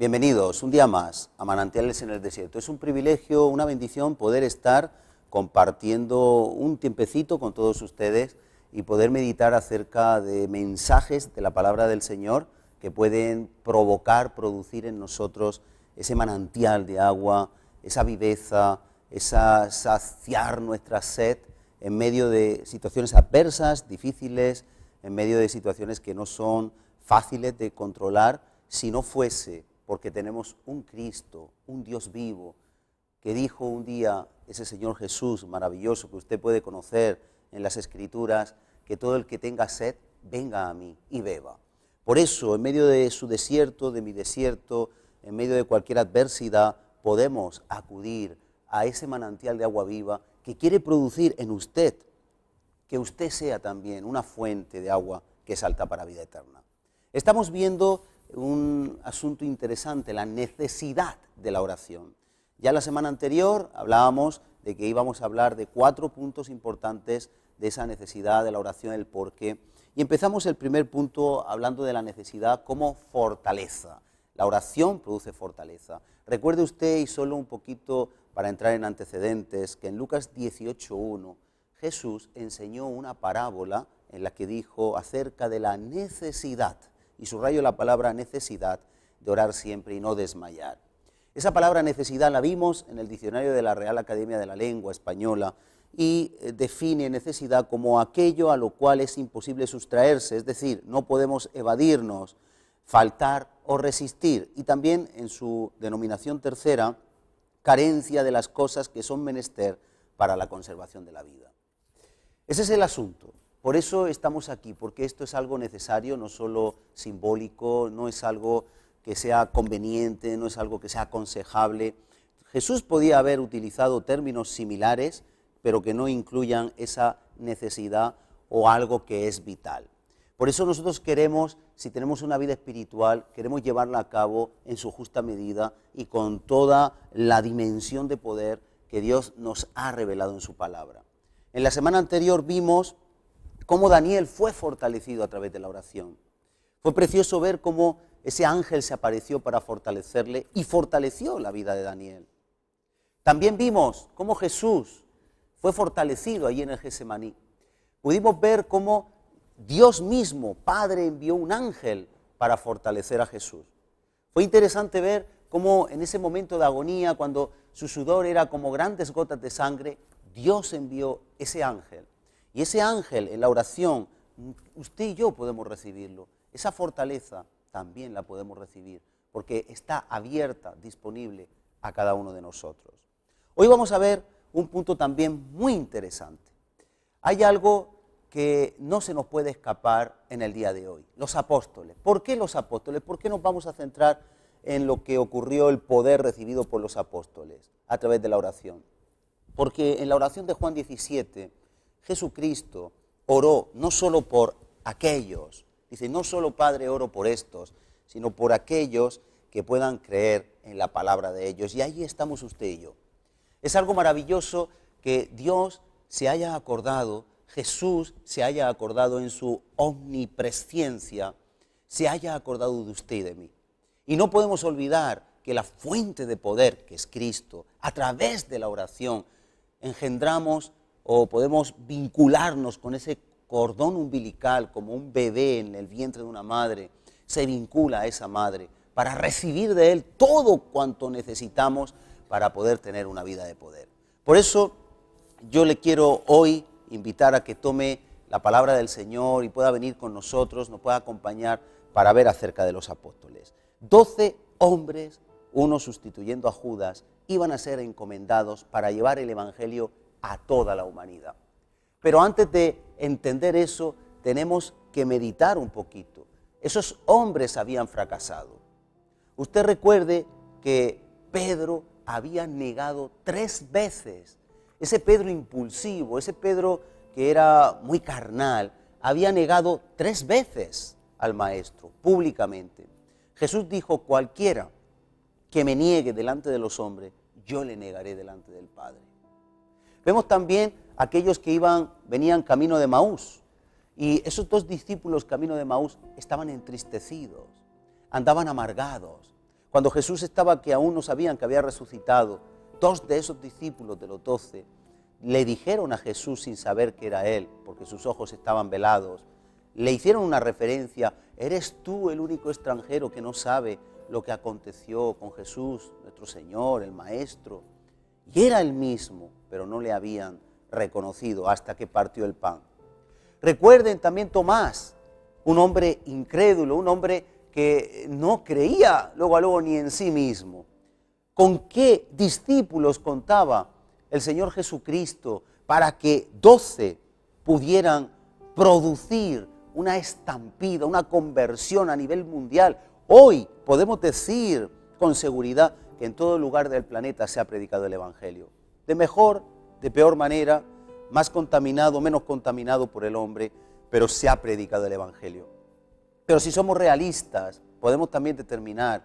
Bienvenidos un día más a Manantiales en el Desierto. Es un privilegio, una bendición poder estar compartiendo un tiempecito con todos ustedes y poder meditar acerca de mensajes de la palabra del Señor que pueden provocar, producir en nosotros ese manantial de agua, esa viveza, esa saciar nuestra sed en medio de situaciones adversas, difíciles, en medio de situaciones que no son fáciles de controlar, si no fuese porque tenemos un Cristo, un Dios vivo, que dijo un día ese Señor Jesús maravilloso que usted puede conocer en las Escrituras, que todo el que tenga sed, venga a mí y beba. Por eso, en medio de su desierto, de mi desierto, en medio de cualquier adversidad, podemos acudir a ese manantial de agua viva que quiere producir en usted, que usted sea también una fuente de agua que salta para vida eterna. Estamos viendo un asunto interesante, la necesidad de la oración. Ya la semana anterior hablábamos de que íbamos a hablar de 4 puntos importantes de esa necesidad de la oración, el porqué. Y empezamos el primer punto hablando de la necesidad como fortaleza. La oración produce fortaleza. Recuerde usted, y solo un poquito para entrar en antecedentes, que en Lucas 18:1 Jesús enseñó una parábola en la que dijo acerca de la necesidad, y subrayo la palabra necesidad, de orar siempre y no desmayar. Esa palabra necesidad la vimos en el diccionario de la Real Academia de la Lengua Española y define necesidad como aquello a lo cual es imposible sustraerse, es decir, no podemos evadirnos, faltar o resistir. Y también en su denominación tercera, carencia de las cosas que son menester para la conservación de la vida. Ese es el asunto. Por eso estamos aquí, porque esto es algo necesario, no solo simbólico, no es algo que sea conveniente, no es algo que sea aconsejable. Jesús podía haber utilizado términos similares, pero que no incluyan esa necesidad o algo que es vital. Por eso nosotros queremos, si tenemos una vida espiritual, queremos llevarla a cabo en su justa medida y con toda la dimensión de poder que Dios nos ha revelado en su palabra. En la semana anterior vimos cómo Daniel fue fortalecido a través de la oración. Fue precioso ver cómo ese ángel se apareció para fortalecerle y fortaleció la vida de Daniel. También vimos cómo Jesús fue fortalecido allí en el Getsemaní. Pudimos ver cómo Dios mismo, Padre, envió un ángel para fortalecer a Jesús. Fue interesante ver cómo en ese momento de agonía, cuando su sudor era como grandes gotas de sangre, Dios envió ese ángel. Y ese ángel en la oración, usted y yo podemos recibirlo. Esa fortaleza también la podemos recibir, porque está abierta, disponible a cada uno de nosotros. Hoy vamos a ver un punto también muy interesante. Hay algo que no se nos puede escapar en el día de hoy, los apóstoles. ¿Por qué los apóstoles? ¿Por qué nos vamos a centrar en lo que ocurrió, el poder recibido por los apóstoles a través de la oración? Porque en la oración de Juan 17, Jesucristo oró no solo por aquellos, dice, no solo Padre oro por estos, sino por aquellos que puedan creer en la palabra de ellos. Y ahí estamos usted y yo. Es algo maravilloso que Dios se haya acordado, Jesús se haya acordado en su omnipresencia, se haya acordado de usted y de mí. Y no podemos olvidar que la fuente de poder, que es Cristo, a través de la oración, engendramos o podemos vincularnos con ese cordón umbilical como un bebé en el vientre de una madre, se vincula a esa madre para recibir de Él todo cuanto necesitamos para poder tener una vida de poder. Por eso yo le quiero hoy invitar a que tome la palabra del Señor y pueda venir con nosotros, nos pueda acompañar para ver acerca de los apóstoles. 12 hombres, uno sustituyendo a Judas, iban a ser encomendados para llevar el evangelio a toda la humanidad. Pero antes de entender eso, tenemos que meditar un poquito. Esos hombres habían fracasado. Usted recuerde que Pedro había negado 3 veces. Ese Pedro impulsivo, ese Pedro que era muy carnal, había negado 3 veces al Maestro, públicamente. Jesús dijo, cualquiera que me niegue delante de los hombres, yo le negaré delante del Padre. Vemos también aquellos que venían camino de Maús, y esos 2 discípulos camino de Maús estaban entristecidos, andaban amargados. Cuando Jesús estaba, que aún no sabían que había resucitado, 2 de esos discípulos de los 12 le dijeron a Jesús sin saber que era Él, porque sus ojos estaban velados, le hicieron una referencia: ¿eres tú el único extranjero que no sabe lo que aconteció con Jesús, nuestro Señor, el Maestro? Y era Él mismo, pero no le habían reconocido hasta que partió el pan. Recuerden también Tomás, un hombre incrédulo, un hombre que no creía luego a luego ni en sí mismo. ¿Con qué discípulos contaba el Señor Jesucristo para que 12 pudieran producir una estampida, una conversión a nivel mundial? Hoy podemos decir con seguridad que en todo lugar del planeta se ha predicado el Evangelio. De mejor, de peor manera, más contaminado, menos contaminado por el hombre, pero se ha predicado el Evangelio. Pero si somos realistas, podemos también determinar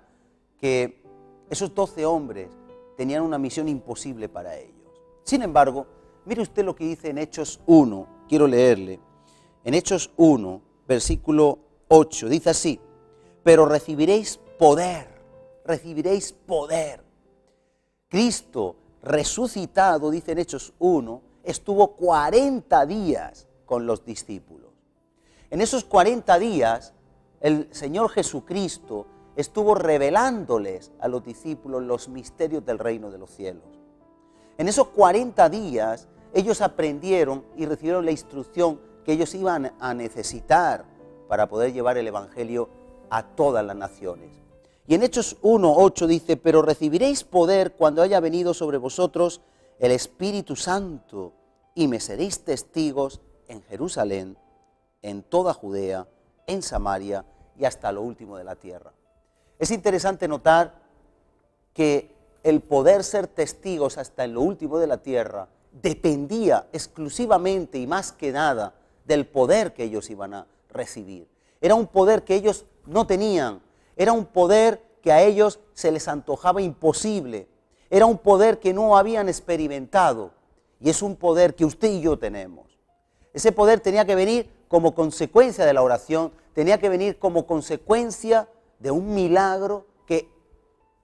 que esos 12 hombres tenían una misión imposible para ellos. Sin embargo, mire usted lo que dice en Hechos 1, quiero leerle. En Hechos 1, versículo 8, dice así: pero recibiréis poder. Cristo resucitado, dice en Hechos 1, estuvo 40 días con los discípulos. En esos 40 días, el Señor Jesucristo estuvo revelándoles a los discípulos los misterios del reino de los cielos. En esos 40 días, ellos aprendieron y recibieron la instrucción que ellos iban a necesitar para poder llevar el Evangelio a todas las naciones. Y en Hechos 1:8 dice: pero recibiréis poder cuando haya venido sobre vosotros el Espíritu Santo, y me seréis testigos en Jerusalén, en toda Judea, en Samaria y hasta lo último de la tierra. Es interesante notar que el poder ser testigos hasta en lo último de la tierra dependía exclusivamente y más que nada del poder que ellos iban a recibir. Era un poder que ellos no tenían, era un poder que a ellos se les antojaba imposible, era un poder que no habían experimentado, y es un poder que usted y yo tenemos. Ese poder tenía que venir como consecuencia de la oración, tenía que venir como consecuencia de un milagro que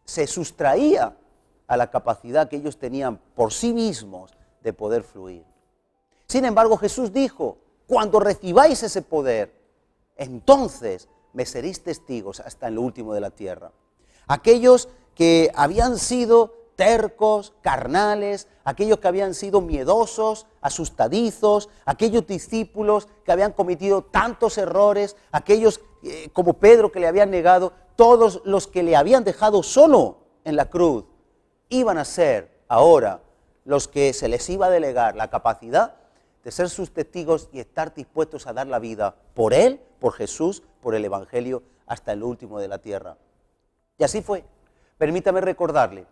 se sustraía a la capacidad que ellos tenían por sí mismos de poder fluir. Sin embargo, Jesús dijo: cuando recibáis ese poder, entonces me seréis testigos hasta en lo último de la tierra. Aquellos que habían sido tercos, carnales, aquellos que habían sido miedosos, asustadizos, aquellos discípulos que habían cometido tantos errores, aquellos como Pedro que le habían negado, todos los que le habían dejado solo en la cruz, iban a ser ahora los que se les iba a delegar la capacidad de ser sus testigos y estar dispuestos a dar la vida por Él, por Jesús, por el Evangelio, hasta el último de la tierra. Y así fue. Permítame recordarle,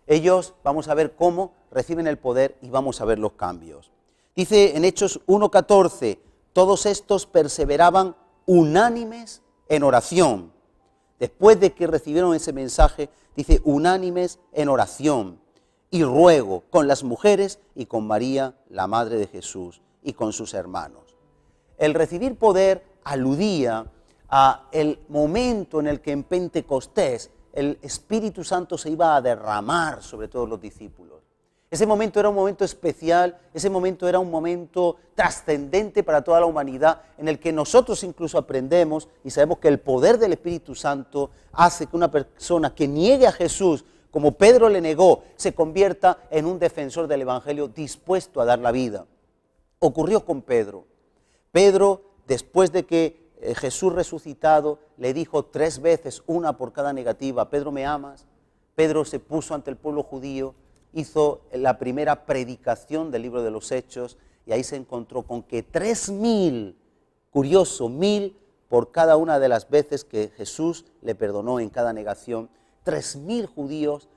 ellos, vamos a ver cómo reciben el poder y vamos a ver los cambios. Dice en Hechos 1:14, todos estos perseveraban unánimes en oración. Después de que recibieron ese mensaje, dice unánimes en oración y ruego con las mujeres y con María, la madre de Jesús, y con sus hermanos. El recibir poder aludía a el momento en el que en Pentecostés el Espíritu Santo se iba a derramar sobre todos los discípulos. Ese momento era un momento especial, ese momento era un momento trascendente para toda la humanidad, en el que nosotros incluso aprendemos y sabemos que el poder del Espíritu Santo hace que una persona que niegue a Jesús, como Pedro le negó, se convierta en un defensor del Evangelio dispuesto a dar la vida. Ocurrió con Pedro. Pedro, después de que Jesús resucitado le dijo 3 veces, una por cada negativa: Pedro, ¿me amas? Pedro se puso ante el pueblo judío, hizo la primera predicación del libro de los Hechos y ahí se encontró con que 3.000, curioso, 1.000 por cada una de las veces que Jesús le perdonó en cada negación, 3.000 judíos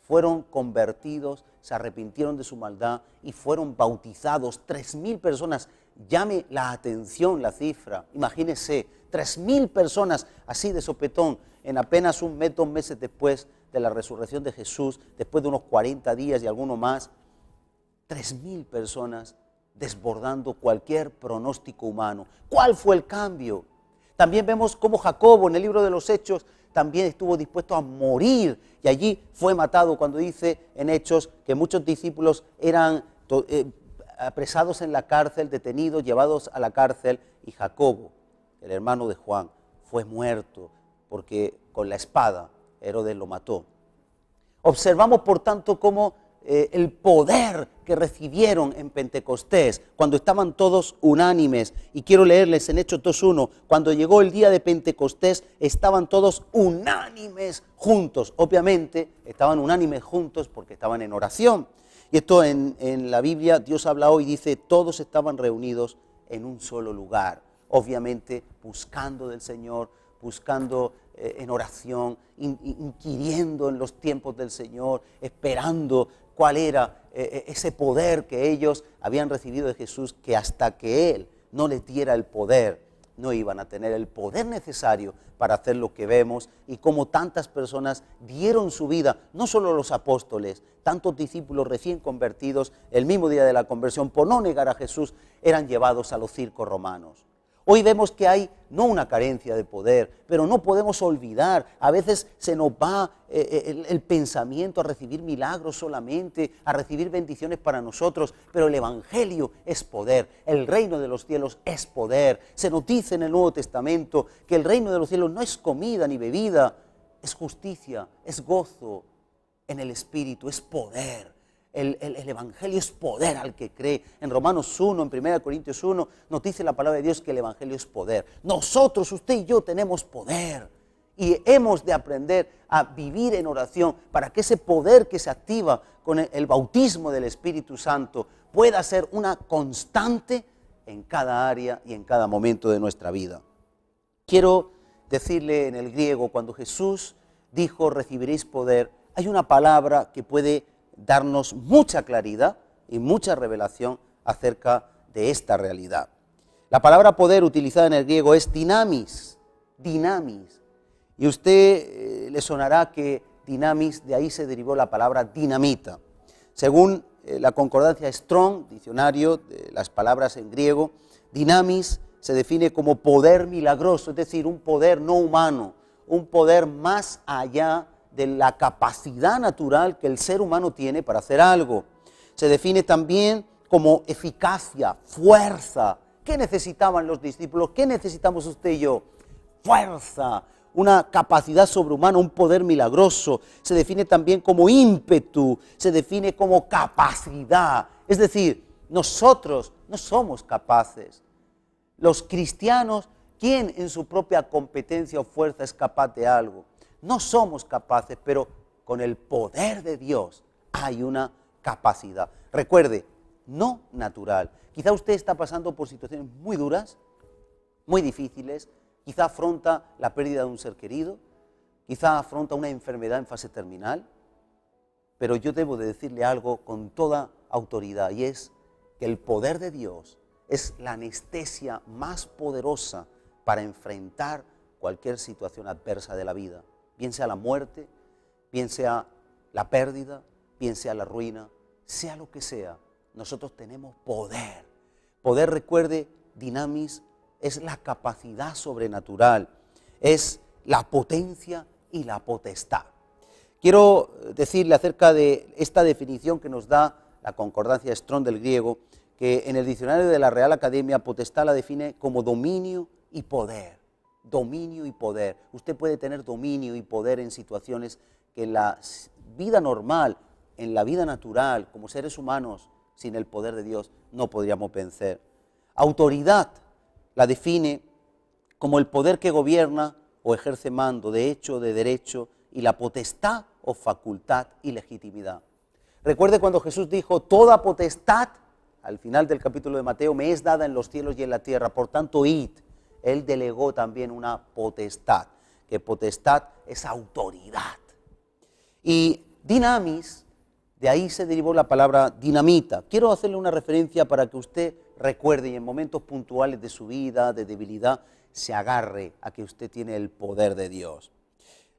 fueron convertidos, se arrepintieron de su maldad y fueron bautizados. 3.000 personas, llame la atención la cifra, imagínese, 3.000 personas así de sopetón en apenas 1 mes, 2 meses después de la resurrección de Jesús, después de unos 40 días y alguno más, 3.000 personas desbordando cualquier pronóstico humano. ¿Cuál fue el cambio? También vemos cómo Jacobo en el libro de los Hechos también estuvo dispuesto a morir y allí fue matado, cuando dice en Hechos que muchos discípulos eran apresados en la cárcel, detenidos, llevados a la cárcel, y Jacobo, el hermano de Juan, fue muerto porque con la espada Herodes lo mató. Observamos, por tanto, cómo el poder que recibieron en Pentecostés, cuando estaban todos unánimes, y quiero leerles en Hechos 2:1, cuando llegó el día de Pentecostés, estaban todos unánimes juntos. Obviamente, estaban unánimes juntos porque estaban en oración. Y esto en la Biblia, Dios habla hoy, dice, todos estaban reunidos en un solo lugar. Obviamente, buscando del Señor, buscando en oración, inquiriendo en los tiempos del Señor, esperando cuál era ese poder que ellos habían recibido de Jesús, que hasta que Él no les diera el poder, no iban a tener el poder necesario para hacer lo que vemos, y como tantas personas dieron su vida, no solo los apóstoles, tantos discípulos recién convertidos, el mismo día de la conversión, por no negar a Jesús, eran llevados a los circos romanos. Hoy vemos que hay no una carencia de poder, pero no podemos olvidar, a veces se nos va el pensamiento a recibir milagros solamente, a recibir bendiciones para nosotros, pero el Evangelio es poder, el reino de los cielos es poder. Se nos dice en el Nuevo Testamento que el reino de los cielos no es comida ni bebida, es justicia, es gozo en el Espíritu, es poder. El Evangelio es poder al que cree. En Romanos 1, en 1 Corintios 1, nos dice la palabra de Dios que el Evangelio es poder. Nosotros, usted y yo, tenemos poder. Y hemos de aprender a vivir en oración para que ese poder que se activa con el bautismo del Espíritu Santo pueda ser una constante en cada área y en cada momento de nuestra vida. Quiero decirle en el griego, cuando Jesús dijo, recibiréis poder, hay una palabra que puede darnos mucha claridad y mucha revelación acerca de esta realidad. La palabra poder utilizada en el griego es dinamis, dinamis. Y usted le sonará que dinamis, de ahí se derivó la palabra dinamita. Según la concordancia Strong, diccionario de las palabras en griego, dinamis se define como poder milagroso, es decir, un poder no humano, un poder más allá de la capacidad natural que el ser humano tiene para hacer algo. Se define también como eficacia, fuerza. ¿Qué necesitaban los discípulos? ¿Qué necesitamos usted y yo? Fuerza, una capacidad sobrehumana, un poder milagroso. Se define también como ímpetu, se define como capacidad. Es decir, nosotros no somos capaces. Los cristianos, ¿quién en su propia competencia o fuerza es capaz de algo? No somos capaces, pero con el poder de Dios hay una capacidad. Recuerde, no natural. Quizá usted está pasando por situaciones muy duras, muy difíciles, quizá afronta la pérdida de un ser querido, quizá afronta una enfermedad en fase terminal, pero yo debo de decirle algo con toda autoridad, y es que el poder de Dios es la anestesia más poderosa para enfrentar cualquier situación adversa de la vida. Bien sea la muerte, bien sea la pérdida, bien sea la ruina, sea lo que sea, nosotros tenemos poder. Poder, recuerde, dinamis, es la capacidad sobrenatural, es la potencia y la potestad. Quiero decirle acerca de esta definición que nos da la concordancia Strong del griego, que en el diccionario de la Real Academia, potestad la define como dominio y poder. Dominio y poder. Usted puede tener dominio y poder en situaciones que en la vida normal, en la vida natural, como seres humanos, sin el poder de Dios, no podríamos vencer. Autoridad la define como el poder que gobierna o ejerce mando, de hecho o de derecho, y la potestad o facultad y legitimidad. Recuerde cuando Jesús dijo, toda potestad, al final del capítulo de Mateo, me es dada en los cielos y en la tierra, por tanto, id. Él delegó también una potestad, que potestad es autoridad. Y dinamis, de ahí se derivó la palabra dinamita. Quiero hacerle una referencia para que usted recuerde y en momentos puntuales de su vida, de debilidad, se agarre a que usted tiene el poder de Dios.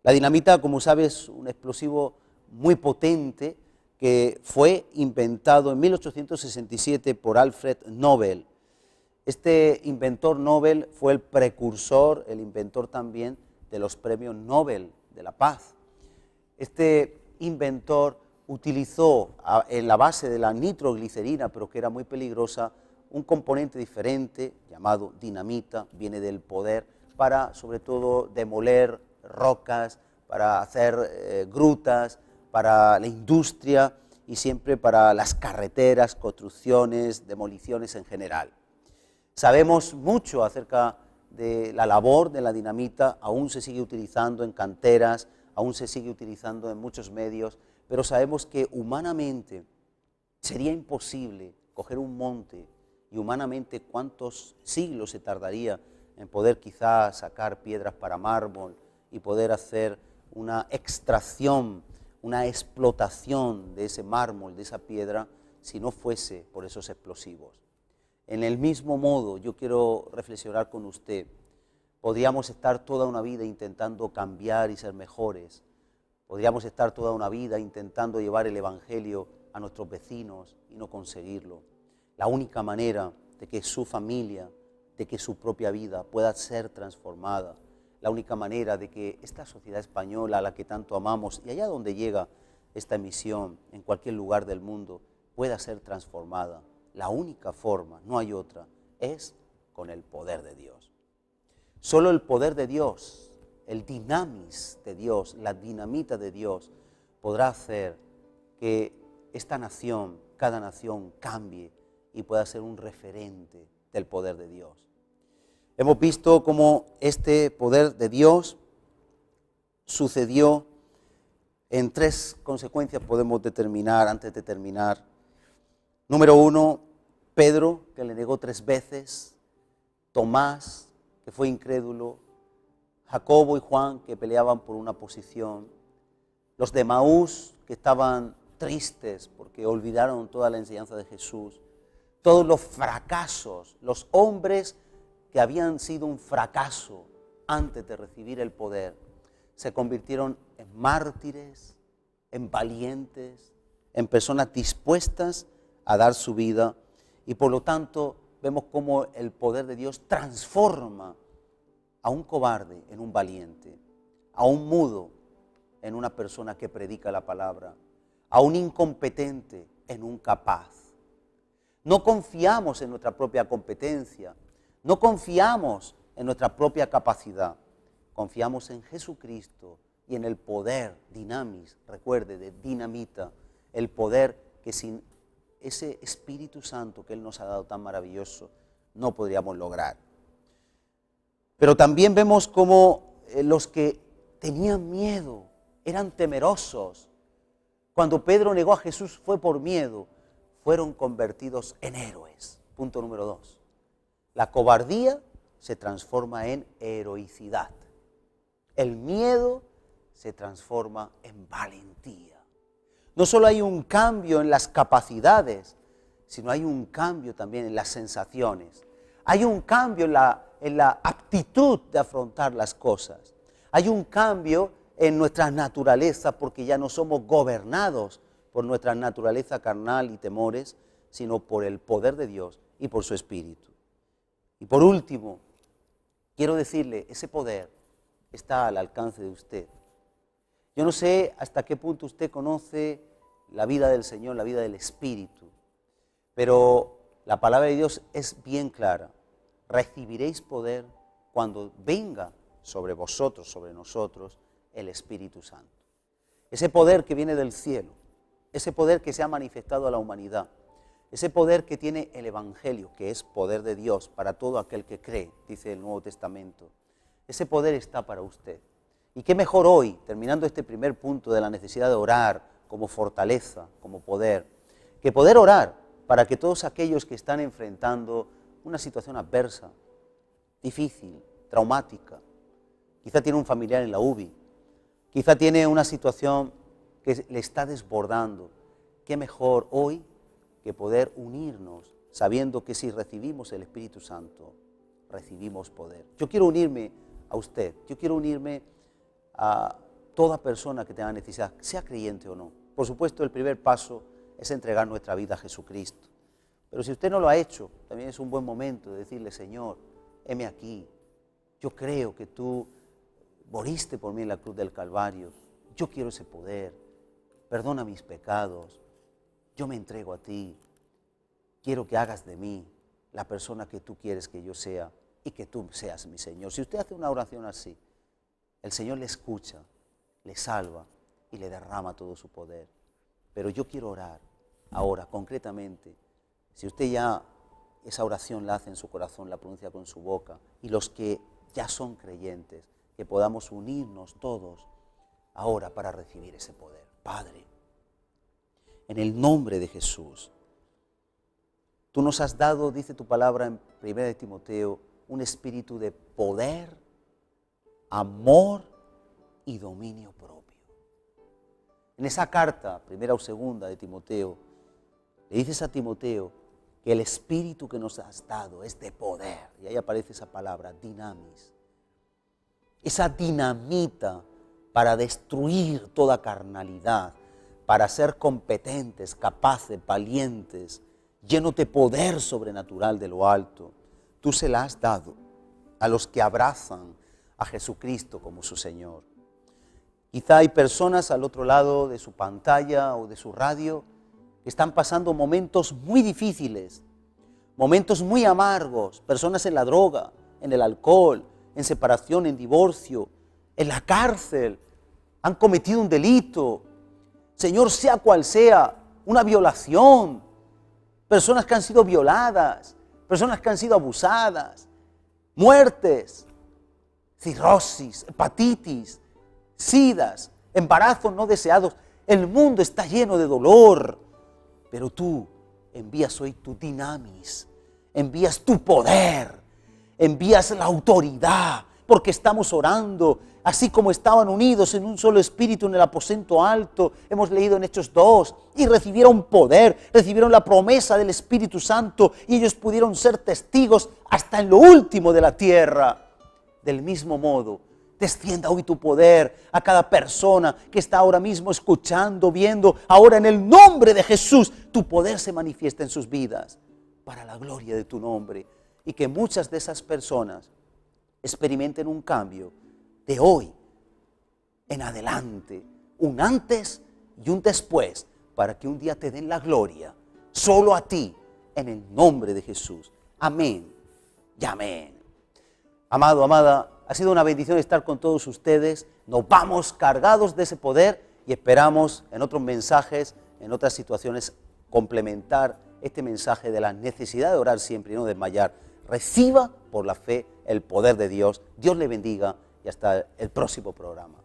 La dinamita, como sabes, es un explosivo muy potente que fue inventado en 1867 por Alfred Nobel. Este inventor Nobel fue el precursor, el inventor también de los premios Nobel de la Paz. Este inventor utilizó en la base de la nitroglicerina, pero que era muy peligrosa, un componente diferente llamado dinamita, viene del poder, para sobre todo demoler rocas, para hacer grutas, para la industria y siempre para las carreteras, construcciones, demoliciones en general. Sabemos mucho acerca de la labor de la dinamita, aún se sigue utilizando en canteras, aún se sigue utilizando en muchos medios, pero sabemos que humanamente sería imposible coger un monte y humanamente cuántos siglos se tardaría en poder quizás sacar piedras para mármol y poder hacer una extracción, una explotación de ese mármol, de esa piedra, si no fuese por esos explosivos. En el mismo modo, yo quiero reflexionar con usted, podríamos estar toda una vida intentando cambiar y ser mejores, podríamos estar toda una vida intentando llevar el Evangelio a nuestros vecinos y no conseguirlo. La única manera de que su familia, de que su propia vida pueda ser transformada, la única manera de que esta sociedad española a la que tanto amamos y allá donde llega esta emisión, en cualquier lugar del mundo, pueda ser transformada, la única forma, no hay otra, es con el poder de Dios. Solo el poder de Dios, el dinamis de Dios, la dinamita de Dios, podrá hacer que esta nación, cada nación, cambie y pueda ser un referente del poder de Dios. Hemos visto cómo este poder de Dios sucedió en 3 consecuencias, podemos determinar antes de terminar. Número 1, Pedro, que le negó 3 veces, Tomás, que fue incrédulo, Jacobo y Juan, que peleaban por una posición, los de Emaús, que estaban tristes porque olvidaron toda la enseñanza de Jesús, todos los fracasos, los hombres que habían sido un fracaso antes de recibir el poder, se convirtieron en mártires, en valientes, en personas dispuestas a dar su vida, y por lo tanto vemos cómo el poder de Dios transforma a un cobarde en un valiente, a un mudo en una persona que predica la palabra, a un incompetente en un capaz. No confiamos en nuestra propia competencia, no confiamos en nuestra propia capacidad, confiamos en Jesucristo y en el poder dinamis, recuerde, de dinamita, el poder que sin ese Espíritu Santo que Él nos ha dado tan maravilloso, no podríamos lograr. Pero también vemos cómo los que tenían miedo, eran temerosos. Cuando Pedro negó a Jesús fue por miedo, fueron convertidos en héroes. Punto número 2. La cobardía se transforma en heroicidad. El miedo se transforma en valentía. No solo hay un cambio en las capacidades, sino hay un cambio también en las sensaciones. Hay un cambio en la aptitud de afrontar las cosas. Hay un cambio en nuestra naturaleza porque ya no somos gobernados por nuestra naturaleza carnal y temores, sino por el poder de Dios y por su Espíritu. Y por último, quiero decirle, ese poder está al alcance de usted. Yo no sé hasta qué punto usted conoce la vida del Señor, la vida del Espíritu, pero la palabra de Dios es bien clara. Recibiréis poder cuando venga sobre vosotros, sobre nosotros, el Espíritu Santo. Ese poder que viene del cielo, ese poder que se ha manifestado a la humanidad, ese poder que tiene el Evangelio, que es poder de Dios para todo aquel que cree, dice el Nuevo Testamento. Ese poder está para usted. Y qué mejor hoy, terminando este primer punto de la necesidad de orar como fortaleza, como poder, que poder orar para que todos aquellos que están enfrentando una situación adversa, difícil, traumática, quizá tiene un familiar en la UBI, quizá tiene una situación que le está desbordando, qué mejor hoy que poder unirnos sabiendo que si recibimos el Espíritu Santo, recibimos poder. Yo quiero unirme a usted, yo quiero unirme a toda persona que tenga necesidad, sea creyente o no. Por supuesto, el primer paso es entregar nuestra vida a Jesucristo. Pero si usted no lo ha hecho, también es un buen momento de decirle, Señor, heme aquí, yo creo que tú moriste por mí en la cruz del Calvario. Yo quiero ese poder. Perdona mis pecados. Yo me entrego a ti. Quiero que hagas de mí la persona que tú quieres que yo sea y que tú seas mi Señor. Si usted hace una oración así, el Señor le escucha, le salva y le derrama todo su poder. Pero yo quiero orar ahora, concretamente. Si usted ya esa oración la hace en su corazón, la pronuncia con su boca, y los que ya son creyentes, que podamos unirnos todos ahora para recibir ese poder. Padre, en el nombre de Jesús, tú nos has dado, dice tu palabra en 1 Timoteo, un espíritu de poder, amor y dominio propio. En esa carta, 1 o 2 de Timoteo, le dices a Timoteo que el espíritu que nos has dado es de poder. Y ahí aparece esa palabra, dinamis. Esa dinamita para destruir toda carnalidad, para ser competentes, capaces, valientes, llenos de poder sobrenatural de lo alto. Tú se la has dado a los que abrazan a Jesucristo como su Señor. Quizá hay personas al otro lado de su pantalla o de su radio que están pasando momentos muy difíciles, momentos muy amargos, personas en la droga, en el alcohol, en separación, en divorcio, en la cárcel, han cometido un delito, Señor, sea cual sea, una violación, personas que han sido violadas, personas que han sido abusadas, muertes, cirrosis, hepatitis, sidas, embarazos no deseados. El mundo está lleno de dolor, pero tú envías hoy tu dinamis, envías tu poder, envías la autoridad, porque estamos orando, así como estaban unidos en un solo espíritu en el aposento alto, hemos leído en Hechos 2, y recibieron poder, recibieron la promesa del Espíritu Santo, y ellos pudieron ser testigos hasta en lo último de la tierra. Del mismo modo, descienda hoy tu poder a cada persona que está ahora mismo escuchando, viendo. Ahora en el nombre de Jesús, tu poder se manifiesta en sus vidas para la gloria de tu nombre. Y que muchas de esas personas experimenten un cambio de hoy en adelante, un antes y un después, para que un día te den la gloria, solo a ti, en el nombre de Jesús. Amén y amén. Amado, amada, ha sido una bendición estar con todos ustedes. Nos vamos cargados de ese poder y esperamos en otros mensajes, en otras situaciones, complementar este mensaje de la necesidad de orar siempre y no desmayar. Reciba por la fe el poder de Dios. Dios le bendiga y hasta el próximo programa.